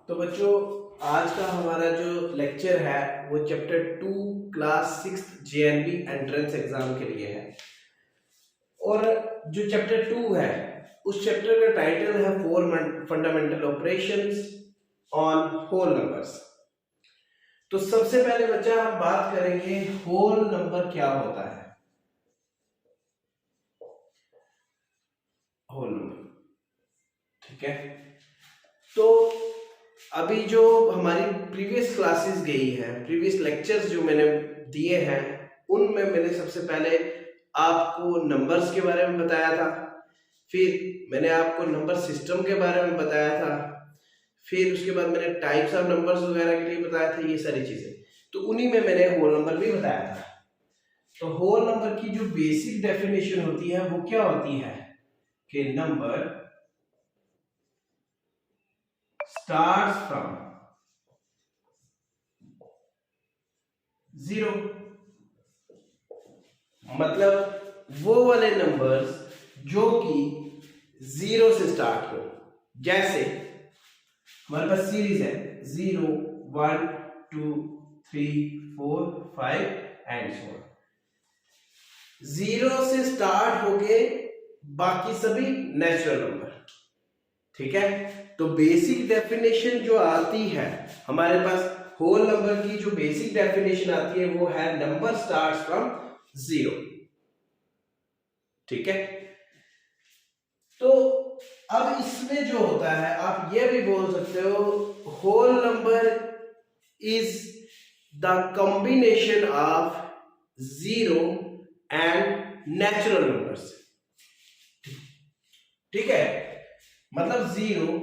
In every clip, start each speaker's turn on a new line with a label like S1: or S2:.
S1: तो बच्चों, आज का हमारा जो लेक्चर है वो chapter 2 class 6 JNV entrance exam के लिए है। और जो चैप्टर 2 है उस चैप्टर का टाइटल है 4 fundamental operations on whole numbers. तो सबसे पहले बच्चा हम बात करेंगे होल नंबर क्या होता है। होल नंबर, ठीक है। तो अभी जो हमारी प्रीवियस क्लासेस गई है, प्रीवियस लेक्चर्स जो मैंने दिए हैं, उनमें मैंने सबसे पहले आपको नंबर्स के बारे में बताया था, फिर मैंने आपको नंबर सिस्टम के बारे में बताया था, फिर उसके बाद मैंने टाइप्स ऑफ नंबर्स वगैरह के लिए बताया था, ये सारी चीजें। तो उन्हीं में मैंने होल नंबर भी बताया था। तो होल नंबर की जो बेसिक डेफिनेशन होती है वो क्या होती है कि नंबर starts from 0, मतलब वो वाले नंबर्स जो कि 0 से स्टार्ट हो। जैसे हमारे पास सीरीज है 0 1 2 3 4 5 एंड सो ऑन। 0 से स्टार्ट होके बाकी सभी नेचुरल नंबर, ठीक है। तो बेसिक डेफिनेशन जो आती है हमारे पास होल नंबर की, जो बेसिक डेफिनेशन आती है वो है नंबर स्टार्ट्स फ्रॉम 0, ठीक है। तो अब इसमें जो होता है, आप ये भी बोल सकते हो whole number is the combination of 0 and natural numbers, ठीक है। मतलब 0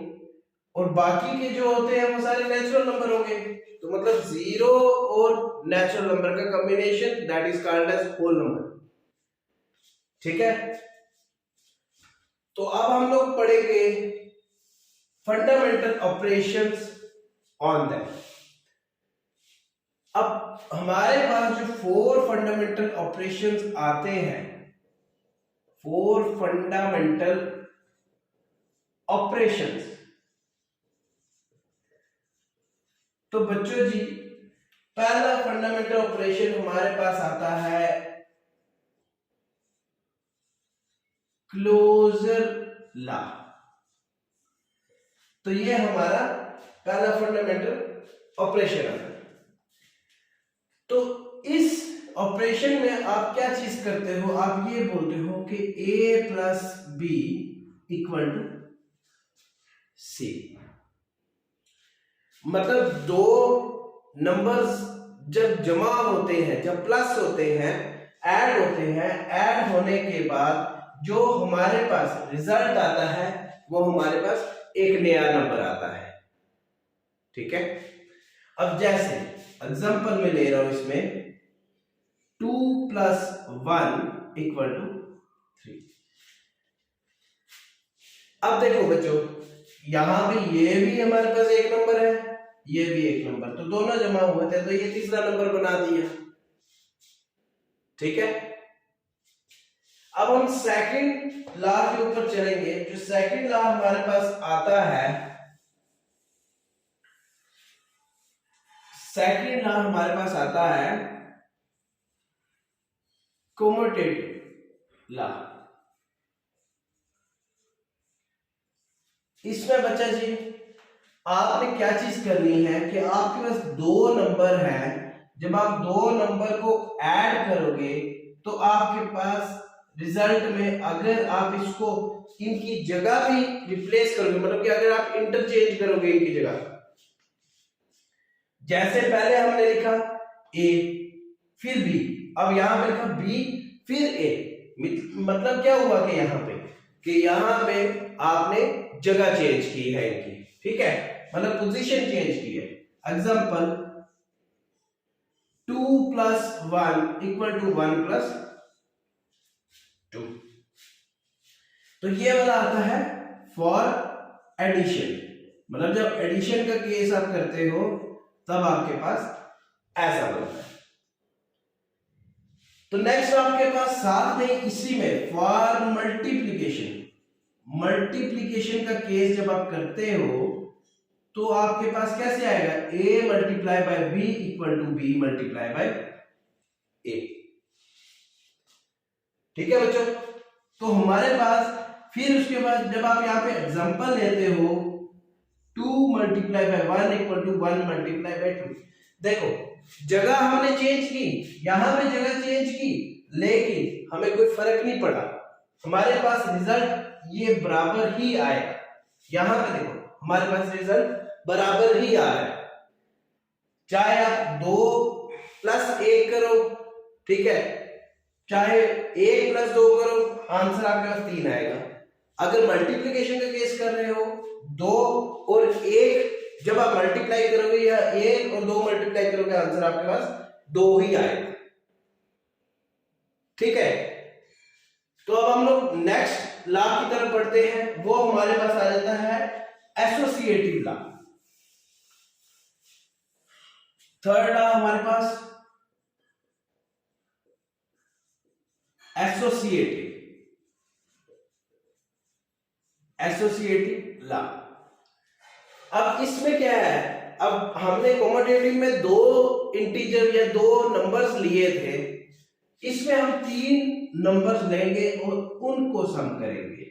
S1: और बाकी के जो होते हैं वो सारे नेचुरल नंबर होंगे। तो मतलब 0 और नेचुरल नंबर का combination, that is called as whole number, ठीक है। तो अब हम लोग पढ़ेंगे फंडामेंटल ऑपरेशंस ऑन दैट। अब हमारे पास जो 4 फंडामेंटल ऑपरेशंस आते हैं, 4 फंडामेंटल ऑपरेशंस, तो बच्चों जी पहला फंडामेंटल ऑपरेशन हमारे पास आता है क्लोजर लॉ। तो ये हमारा पहला फंडामेंटल ऑपरेशन है। तो इस ऑपरेशन में आप क्या चीज करते हो, आप ये बोलते हो कि a plus B equal to C. मतलब दो नंबर्स जब जमा होते हैं, जब प्लस होते हैं, ऐड होते हैं, ऐड होने के बाद जो हमारे पास रिजल्ट आता है वो हमारे पास एक नया नंबर आता है, ठीक है। अब जैसे एग्जांपल में ले रहा हूं, इसमें 2 प्लस 1 इक्वल टू 3। अब देखो बच्चों, यहां भी ये भी हमारे पास एक नंबर है, ये भी एक नंबर, तो दोनों जमा हुए थे तो ये तीसरा नंबर बना दिया, ठीक है। अब हम सेकंड लॉ के ऊपर चलेंगे। जो सेकंड लॉ हमारे पास आता है, सेकंड लॉ हमारे पास आता है कम्यूटेटिव लॉ। इसमें बच्चा जी आपने क्या चीज करनी है कि आपके पास दो नंबर हैं, जब आप दो नंबर को ऐड करोगे तो आपके पास रिजल्ट में, अगर आप इसको इनकी जगह भी रिप्लेस करोगे, मतलब कि अगर आप इंटरचेंज करोगे इनकी जगह, जैसे पहले हमने लिखा a फिर b, अब यहां पे लिखा b फिर a, मतलब क्या हुआ कि यहां पे आपने जगह चेंज की है इनकी, ठीक है, मतलब पोजीशन चेंज की है। Example 2 plus 1 equal to 1 plus 2। तो ये वाला आता है फॉर एडिशन, मतलब जब एडिशन का केस आप करते हो तब आपके पास ऐसा बनता है। तो नेक्स्ट आपके पास साथ में इसी में फॉर मल्टीप्लिकेशन, मल्टीप्लिकेशन का केस जब आप करते हो तो आपके पास कैसे आएगा, a multiply by b equal to b multiply by a। ठीक है बच्चों, तो हमारे पास फिर उसके बाद जब आप यहाँ पे एग्जांपल लेते हो 2 multiply by 1 equal to 1 multiply by 2, देखो जगह हमने चेंज की, यहां पे जगह चेंज की, लेकिन हमें कोई फर्क नहीं पड़ा, हमारे पास रिजल्ट ये बराबर ही आएगा। यहां पे देखो हमारे पास रिजल्ट बराबर ही आ रहा है, चाहे आप 2 प्लस 1 करो, ठीक है, चाहे 1 प्लस 2 करो, आंसर आपके पास 3 आएगा। अगर मल्टीप्लिकेशन का केस कर रहे हो 2 और 1 जब आप मल्टीप्लाई करोगे या 1 और 2 मल्टीप्लाई करोगे, आंसर आपके पास 2 ही आएगा। ठीक है, तो अब हम लोग नेक्स्ट लॉ की तरफ बढ़ते हैं, वो हमारे पास आ जाता है एसोसिएटिव लॉ। थर्ड लॉ हमारे पास एसोसिएटिव लॉ। अब इसमें क्या है, अब हमने कॉमोटेटिव में 2 इंटीजर या 2 नंबर्स लिए थे, इसमें हम 3 नंबर्स लेंगे और उनको सम करेंगे।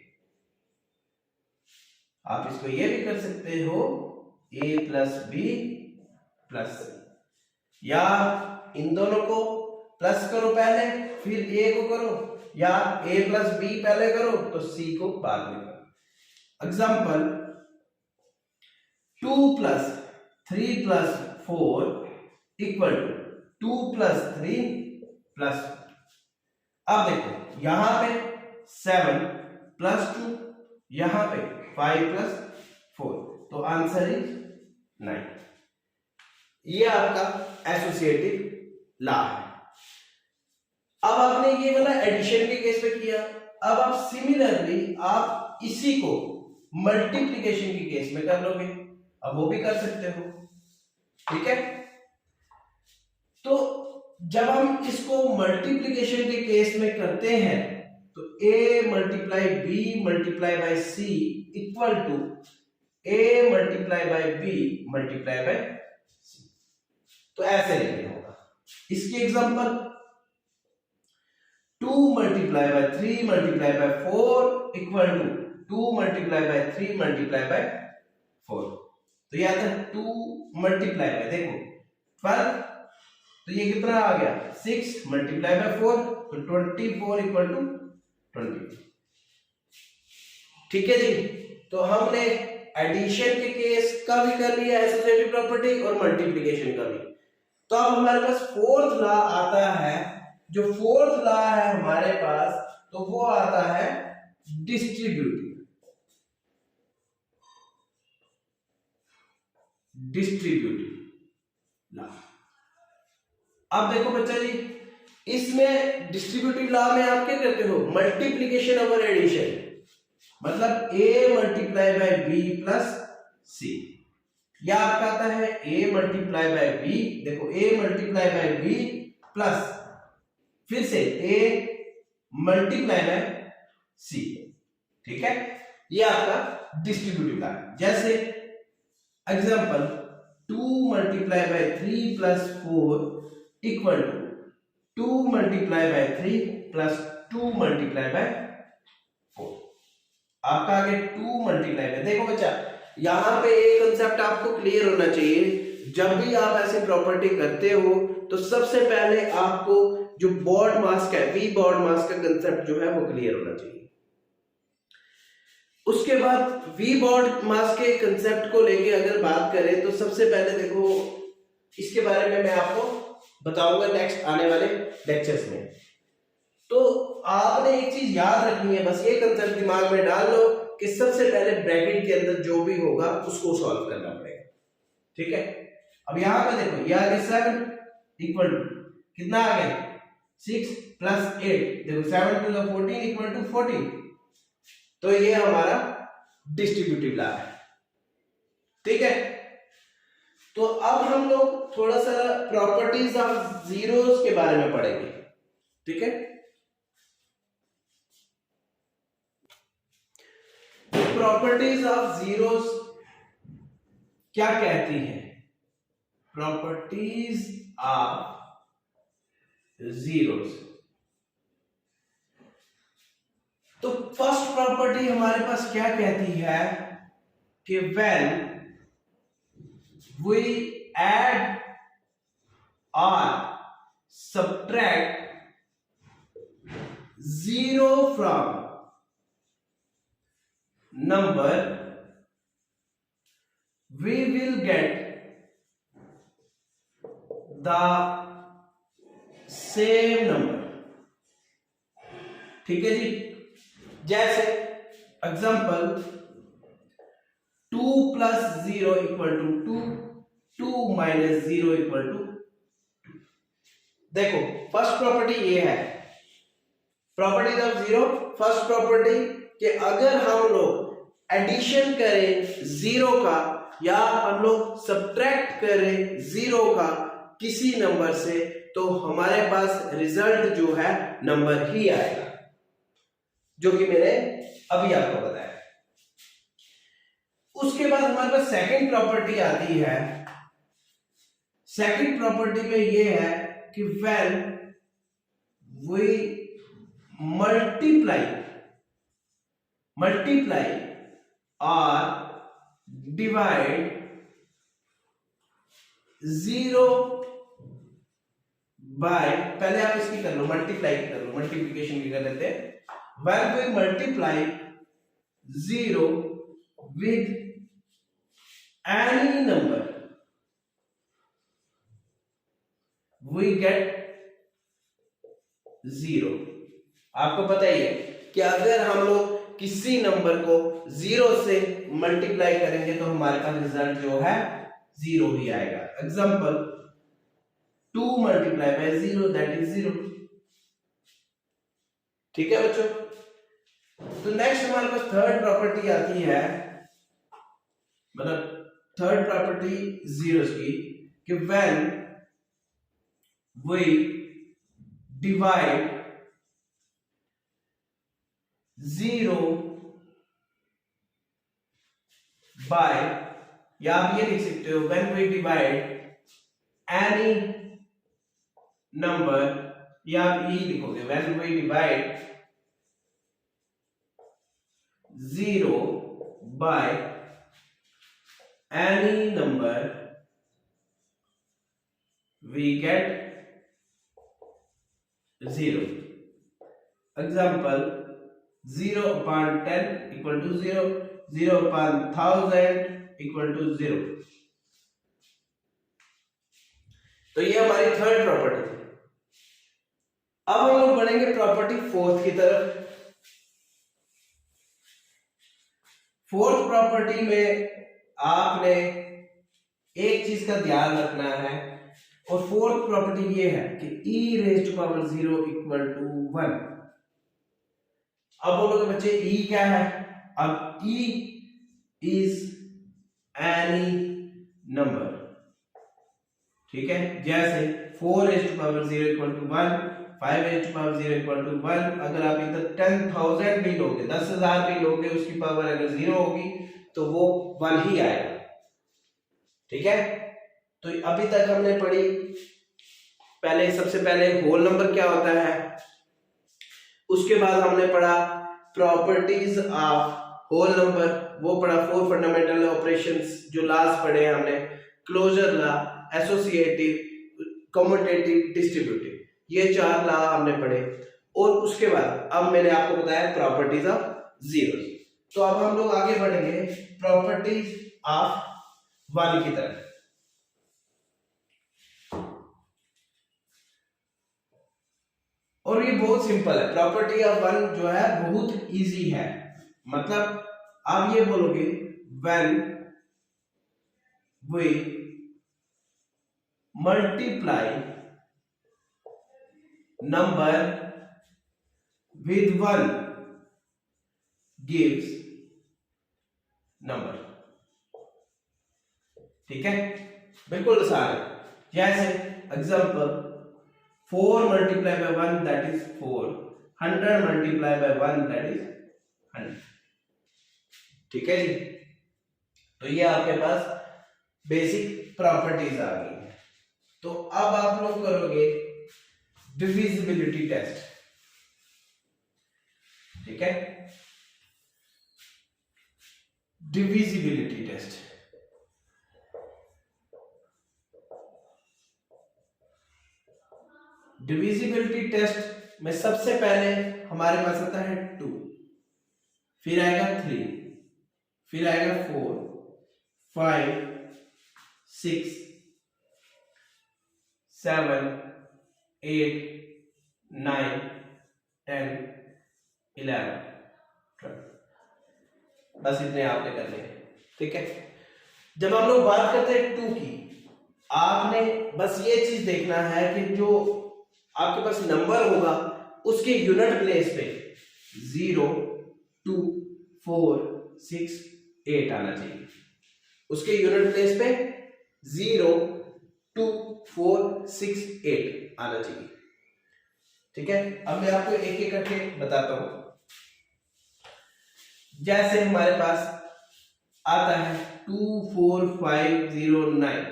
S1: आप इसको ये भी कर सकते हो a प्लस बी प्लस सी, या इन दोनों को प्लस करो पहले फिर a को करो, या a प्लस बी पहले करो तो c को बाद में करो। Example 2 plus 3 plus 4 equal to 2 plus 3 plus. अब देखो यहां पे 7 प्लस 2, यहां पे 5 प्लस 4, तो आंसर इज 9। ये आपका एसोसिएटिव लॉ है। अब आपने ये वाला एडिशन के केस में किया, अब आप सिमिलरली आप इसी को मल्टीप्लिकेशन के केस में कर लोगे, अब वो भी कर सकते हो। ठीक है, तो जब हम इसको मल्टीप्लिकेशन के केस में करते हैं तो a multiply B multiply by C equal to a multiply by B multiply by C, तो ऐसे लिखना होगा। इसकी example 2 multiply by 3 multiply by 4 equal to 2 multiply by 3 multiply by 4, तो ये आता है 2 मल्टीप्लाई बाय, देखो 12, तो ये कितना आ गया 6 मल्टीप्लाई बाय 4, तो 24 इक्वल टू 20। ठीक है जी, तो हमने एडिशन के केस का भी कर लिया एसोसिएटिव प्रॉपर्टी और मल्टीप्लिकेशन का भी। तो अब हमारे पास फोर्थ लॉ आता है, जो फोर्थ लॉ है हमारे पास, तो वो आता है डिस्ट्रीब्यूटिव लॉ। अब देखो बच्चा जी, इसमें डिस्ट्रीब्यूटिव लॉ में आप क्या करते हो, मल्टीप्लिकेशन ओवर एडिशन, मतलब a multiply by b plus c, या आपका आता है a मल्टीप्लाई बाय b, देखो a multiply by b plus फिर से a मल्टीप्लाई बाय c। ठीक है, ये आपका डिस्ट्रीब्यूटिव लॉ है। जैसे example 2 multiply by 3 plus 4 equal to 2 multiply by 3 plus 2 multiply by 4। आपका आगे 2 मल्टीप्लाई बाय, देखो बच्चा यहां पे एक कंसेप्ट आपको क्लियर होना चाहिए, जब भी आप ऐसी प्रॉपर्टी करते हो तो सबसे पहले आपको जो बॉड मास्क है, वी बॉड मास्क का कंसेप्ट जो है वो क्लियर होना चाहिए। उसके बाद वी बॉड मास्क के कंसेप्ट को लेके अगर बात करें तो सबसे पहले देखो इसके बारे में मैं आपको बताऊंगा नेक्स्ट आने वाले लेक्चर्स में। तो आपने एक चीज याद रखनी है, बस ये कंसेप्ट दिमाग में डाल लो कि सबसे पहले ब्रैकेट के अंदर जो भी होगा उसको सॉल्व करना पड़ेगा। ठीक है, अब यहां पे देखो ये आ गया 7 इक्वल टू कितना आ गया 6 प्लस 8, देखो 7 टू द 14 इक्वल टू 14, तो ये हमारा डिस्ट्रीब्यूटिव लॉ है। ठीक है, तो अब हम लोग थोड़ा सा प्रॉपर्टीज ऑफ जीरोस के बारे में पढ़ेंगे। ठीक है, प्रॉपर्टीज ऑफ जीरोस क्या कहती है? Properties of zeros. तो फर्स्ट प्रॉपर्टी हमारे पास क्या कहती है कि व्हेन वी ऐड और subtract zero from number, we will get the same number। ठीक है जी। जैसे example 2 plus 0 equal to 2, 2 minus 0 equal to. देखो फर्स्ट प्रॉपर्टी ये है, properties of zero. First property कि अगर हम लोग एडिशन करें जीरो का या हम लोग सब्ट्रैक्ट करें जीरो का किसी नंबर से, तो हमारे पास रिजल्ट जो है नंबर ही आएगा, जो कि मैंने अभी आपको बताया। उसके बाद हमारे पास सेकंड प्रॉपर्टी आती है। सेकंड प्रॉपर्टी में ये है कि when we multiply or divide zero by, पहले आप इसकी कर लो, मल्टीप्लाई कर लो, मल्टीप्लिकेशन की कर लेते हैं। when we multiply zero with any number, we get zero. आपको पता ही है कि अगर हम लोग किसी नंबर को जीरो से मल्टीप्लाई करेंगे तो हमारे पास रिजल्ट जो है जीरो ही आएगा। Example 2 multiply bye 0 that is 0। ठीक है बच्चों। तो नेक्स्ट हमारे पास थर्ड प्रॉपर्टी आती है, मतलब थर्ड प्रॉपर्टी जीरोस की, कि when we divide zero by, या आप ये लिख सकते हो when we divide any number, या आप ये लिखोगे when we divide zero by any number we get zero. Example 0 upon 10 equal to 0, 0 upon 1000 equal to 0। तो ये हमारी थर्ड प्रॉपर्टी थी। अब हम लोग बढ़ेंगे प्रॉपर्टी फोर्थ की तरफ। फोर्थ प्रॉपर्टी में आपने एक चीज का ध्यान रखना है, और फोर्थ प्रॉपर्टी ये है कि e raise to power 0 equal to 1। अब बोलोगे बच्चे e क्या है? अब e इज एनी नंबर। ठीक है, जैसे 4 raise to power 0 equal to 1, 5 raise to power 0 equal to 1। अगर आप इधर 10,000 भी लोगे, 10,000 भी लोगे, उसकी पावर अगर 0 होगी तो वो 1 ही आएगा। ठीक है, तो अभी तक हमने पढ़ी, पहले सबसे पहले होल नंबर क्या होता है, उसके बाद हमने पढ़ा प्रॉपर्टीज ऑफ होल नंबर, वो पढ़ा 4 फंडामेंटल ऑपरेशंस, जो लास्ट पढ़े हैं हमने, closure law, associative, commutative, distributive, ये 4 लॉ हमने पढ़े। और उसके बाद अब मैंने आपको बताया प्रॉपर्टीज ऑफ जीरो। तो अब हम लोग आगे बढ़ेंगे प्रॉपर्टीज ऑफ वन की तरफ। और ये बहुत सिंपल है, प्रॉपर्टी ऑफ वन जो है बहुत इजी है। मतलब आप ये बोलोगे when we multiply number with one gives number. ठीक है, बिल्कुल आसान है। जैसे example 4 multiply by 1 that is 4, 100 multiply by 1 that is 100। ठीक है जी, तो ये आपके पास बेसिक प्रॉपर्टीज आ गई है। तो अब आप लोग करोगे डिविजिबिलिटी टेस्ट, ठीक है। डिविजिबिलिटी टेस्ट, डिविजिबिलिटी टेस्ट में सबसे पहले हमारे पास आता है 2, फिर आएगा 3, फिर आएगा 4, 5, 6, 7, 8, 9, 10, 11, 12। बस इतने आपने करने हैं, ठीक है। जब हम लोग बात करते हैं 2 की, आपने बस ये चीज देखना है कि जो आपके पास नंबर होगा उसके यूनिट प्लेस पे 0, 2, 4, 6, 8 आना चाहिए। उसके यूनिट प्लेस पे 0, 2, 4, 6, 8 आना चाहिए, ठीक है। अब मैं आपको एक एक करके बताता हूं। जैसे हमारे पास आता है 2, 4, 5, 0, 9।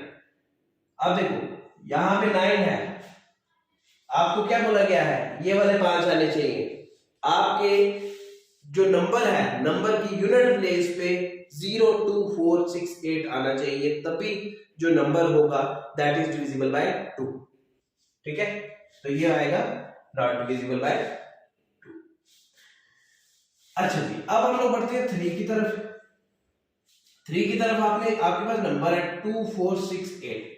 S1: अब देखो यहां पे 9 है, आपको क्या बोला गया है, ये वाले 5 आने चाहिए। आपके जो नंबर है, नंबर की यूनिट प्लेस पे 0, 2, 4, 6, 8 आना चाहिए, तभी जो नंबर होगा दैट इज डिविजिबल बाय 2, ठीक है। तो ये आएगा नॉट डिविजिबल बाय 2। अच्छा जी, अब हम लोग बढ़ते हैं 3 की तरफ। 3 की तरफ आपके पास नंबर है 2, 4, 6, 8।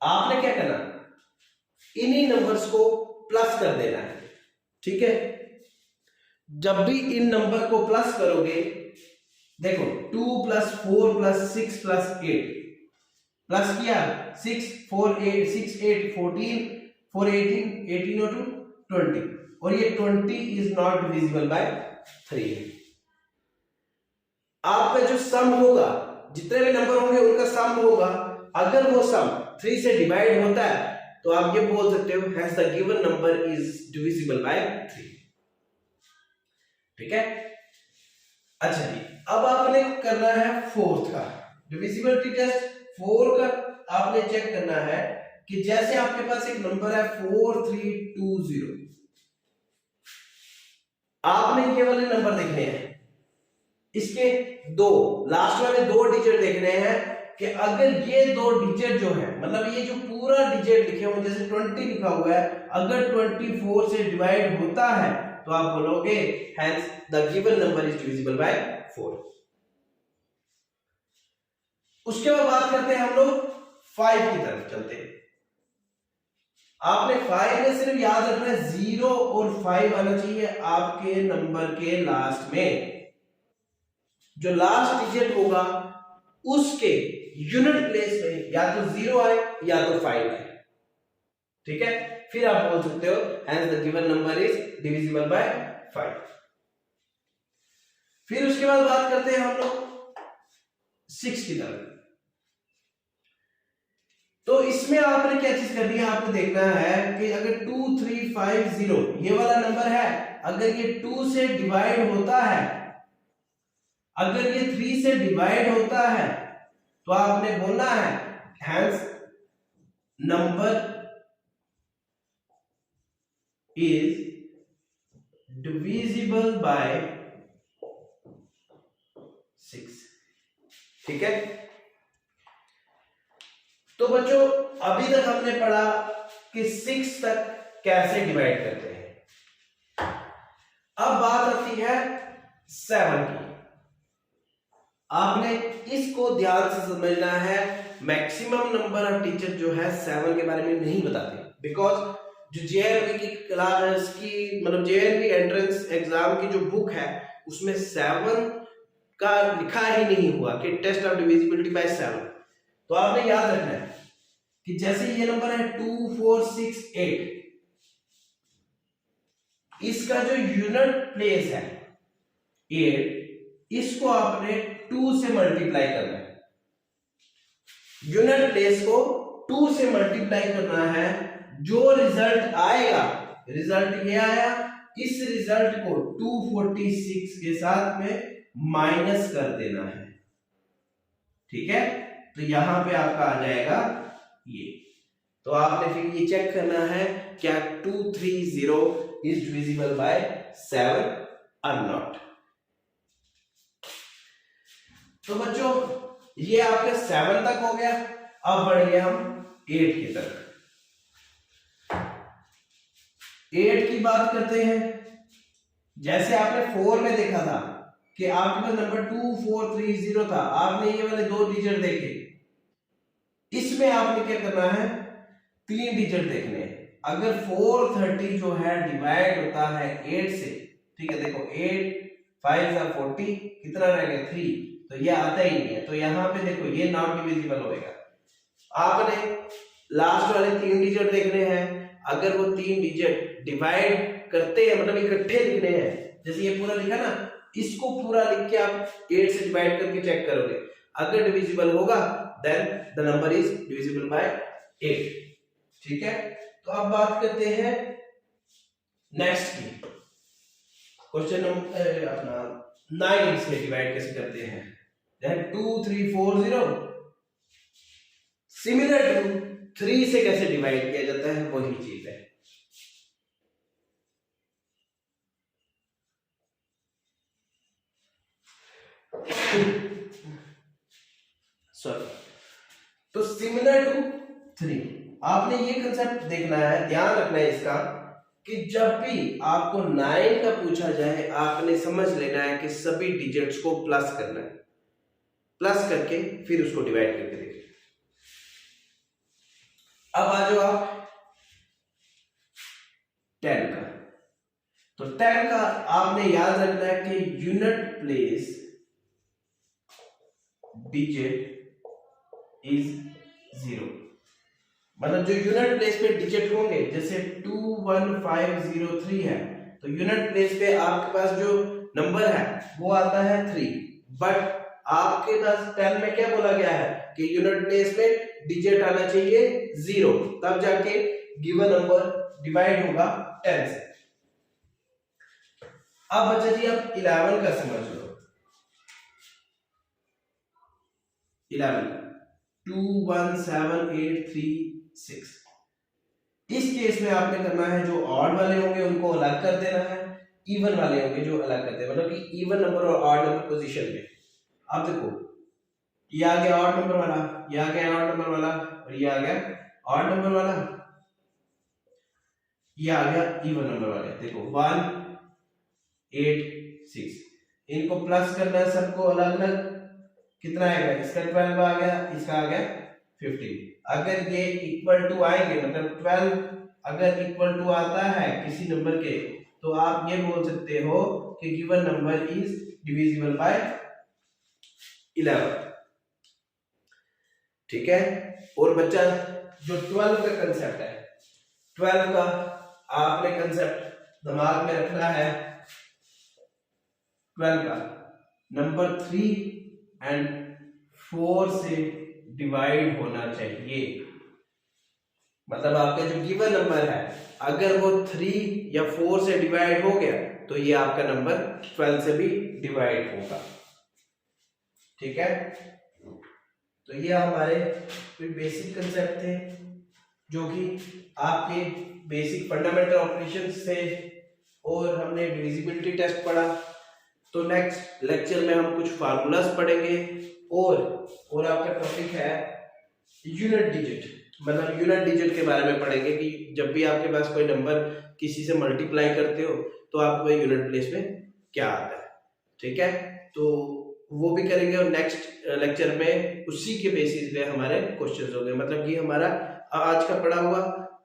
S1: आपने क्या करना, इन्हीं नंबर्स को प्लस कर देना है, ठीक है। जब भी इन नंबर को प्लस करोगे, देखो 2 + 4 + 6 + 8 प्लस किया 6, 4, 8, 6, 8, 14, 4, 18, 18 और 2 20, और ये 20 इज नॉट डिविजिबल बाय 3 है। आपका जो सम होगा, जितने भी नंबर होंगे उनका सम होगा, अगर वो सम 3 से डिवाइड होता है तो आप ये बोल सकते हो hence the given number is divisible by 3, ठीक है। अच्छा जी, अब आपने करना है 4th का डिविजिबिलिटी टेस्ट। 4 का आपने चेक करना है कि जैसे आपके पास एक नंबर है 4320, आपने ये वाले नंबर देखने हैं, इसके दो लास्ट वाले 2 डिजिट देखने हैं कि अगर ये 2 डिजिट जो है, मतलब ये जो पूरा डिजिट लिखे हुए जैसे 20 लिखा हुआ है, अगर 24 से डिवाइड होता है तो आप बोलोगे hence the given number is divisible by 4। उसके बाद बात करते हैं हम लोग 5 की तरफ चलते हैं। आपने 5 में सिर्फ याद रखना है 0 और 5 आना चाहिए आपके नंबर के लास्ट में। जो लास्ट डिजिट होगा उसके यूनिट प्लेस में या तो 0 आए या तो 5 आए, ठीक है। फिर आप बोल सकते हो hence the given number is divisible by 5। फिर उसके बाद बात करते हैं हम लोग 6 की तरफ। तो इसमें आपने क्या चीज करनी है, आपको देखना है कि अगर 2, 3, 5, 0 ये वाला नंबर है, अगर ये 2 से डिवाइड होता है, अगर ये 3 से डिवाइड होता है तो आपने बोलना है hence number is divisible by 6, ठीक है। तो बच्चों अभी तक हमने पढ़ा कि 6 तक कैसे डिवाइड करते हैं। अब बात आती है 7 की। आपने इसको ध्यान से समझना है। मैक्सिमम नंबर ऑफ टीचर जो है 7 के बारे में नहीं बताते, बिकॉज जो जेएलवी की क्लास की मतलब जेएलवी एंट्रेंस एग्जाम की जो बुक है उसमें 7 का लिखा ही नहीं हुआ कि टेस्ट ऑफ डिविजिबिलिटी बाय 7। तो आपने याद रखना है कि जैसे ये नंबर है 2, 4, 6, 8, इसका जो यूनिट प्लेस है 8, इसको आपने 2 से मल्टीप्लाई करना है। यूनिट प्लेस को 2 से मल्टीप्लाई करना है। जो रिजल्ट आएगा, रिजल्ट ये आया, इस रिजल्ट को 246 के साथ में माइनस कर देना है, ठीक है। तो यहाँ पे आपका आ जाएगा ये। तो आपने फिर ये चेक करना है क्या 230 इज डिविजिबल बाय 7 और नॉट। तो बच्चों ये आपके 7 तक हो गया। अब बढ़ेंगे हम 8 की तरफ। 8 की बात करते हैं। जैसे आपने 4 में देखा था कि आपके पास नंबर 2430 था, आपने ये वाले 2 डिजिट देखे। इसमें आपने क्या करना है, 3 डिजिट देखने हैं। अगर 430 जो है डिवाइड होता है 8 से, ठीक है, देखो 8 5 जा 40, कितना रह गया 3, तो ये आता ही नहीं है। तो यहाँ पे देखो ये नॉट डिविजिबल होएगा। आपने लास्ट वाले 3 डिजिट देखने हैं। अगर वो 3 डिजिट डिवाइड करते हैं, मतलब इकट्ठे लिखने हैं, जैसे ये पूरा लिखा ना, इसको पूरा लिख के आप 8 से डिवाइड करके चेक करोगे। अगर डिविजिबल होगा then the number is divisible by 8। ठीक है, तो अब बात करते हैं नेक्स्ट की। क्वेश्चन नंबर अपना 9 से डिवाइड कैसे करते हैं। 2340 सिमिलर टू 3 से कैसे डिवाइड किया जाता है, वही चीज है। सॉरी, तो सिमिलर टू 3, आपने ये कंसेप्ट देखना है, ध्यान रखना है इसका कि जब भी आपको 9 का पूछा जाए, आपने समझ लेना है कि सभी डिजिट्स को प्लस करना है, प्लस करके फिर उसको डिवाइड करके देखिए। अब आ जाओ आप 10 का। तो 10 का आपने याद रखना है कि यूनिट प्लेस डिजिट इज 0, मतलब जो यूनिट प्लेस पे डिजिट होंगे, जैसे 21503 है, तो यूनिट प्लेस पे आपके पास जो नंबर है वो आता है 3, बट आपके पास 10 में क्या बोला गया है कि यूनिट प्लेस पे डिजिट आना चाहिए 0, तब जाके गिवन नंबर डिवाइड होगा 10 से। अब बच्चा जी आप 11 का समझ लो। 11 217836, इस केस में आपने करना है जो ऑड वाले होंगे उनको अलग कर देना है, इवन वाले होंगे जो अलग कर देना, मतलब कि इवन नंबर और ऑड नंबर पोजीशन में। अब देखो ये आ गया ऑड नंबर वाला, ये आ गया ऑड नंबर वाला, और ये आ गया ऑड नंबर वाला, ये आ गया इवन नंबर वाले। देखो 186, इनको प्लस करना है सबको अलग अलग, कितना आएगा, इसका 12 आ गया, इसका आ गया 15। अगर ये इक्वल टू आएंगे, मतलब 12 अगर इक्वल टू आता है किसी नंबर के, तो आप ये बोल सकते हो कि given number is divisible bye 11। ठीक है, और बच्चा जो 12 का कंसेप्ट है, 12 का आपने कंसेप्ट दिमाग में रखना है। 12 का नंबर 3 एंड 4 से डिवाइड होना चाहिए, मतलब आपका जो गिवन नंबर है अगर वो 3 या 4 से डिवाइड हो गया तो ये आपका नंबर 12 से भी डिवाइड होगा। ठीक है, तो ये हमारे कोई बेसिक कंसेप्ट थे जो कि आपके बेसिक फंडामेंटल ऑपरेशंस थे, और हमने डिविजिबिलिटी टेस्ट पढ़ा। तो नेक्स्ट लेक्चर में हम कुछ फार्मूलाज पढ़ेंगे, और आपका टॉपिक है यूनिट डिजिट, मतलब यूनिट डिजिट के बारे में पढ़ेंगे कि जब भी आपके पास कोई नंबर किसी से मल्टीप्लाई करते हो तो आपको यूनिट प्लेस में क्या आता है। ठीक है, तो वो भी करेंगे, और नेक्स्ट लेक्चर में उसी के बेसिस पे हमारे क्वेश्चंस होंगे, मतलब कि हमारा आज का पढ़ा हुआ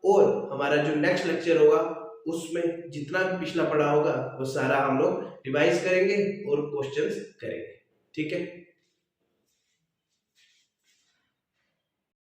S1: और हमारा जो नेक्स्ट लेक्चर होगा उसमें जितना भी पिछला पढ़ा होगा वो सारा हम लोग रिवाइज करेंगे और क्वेश्चंस करेंगे। ठीक है।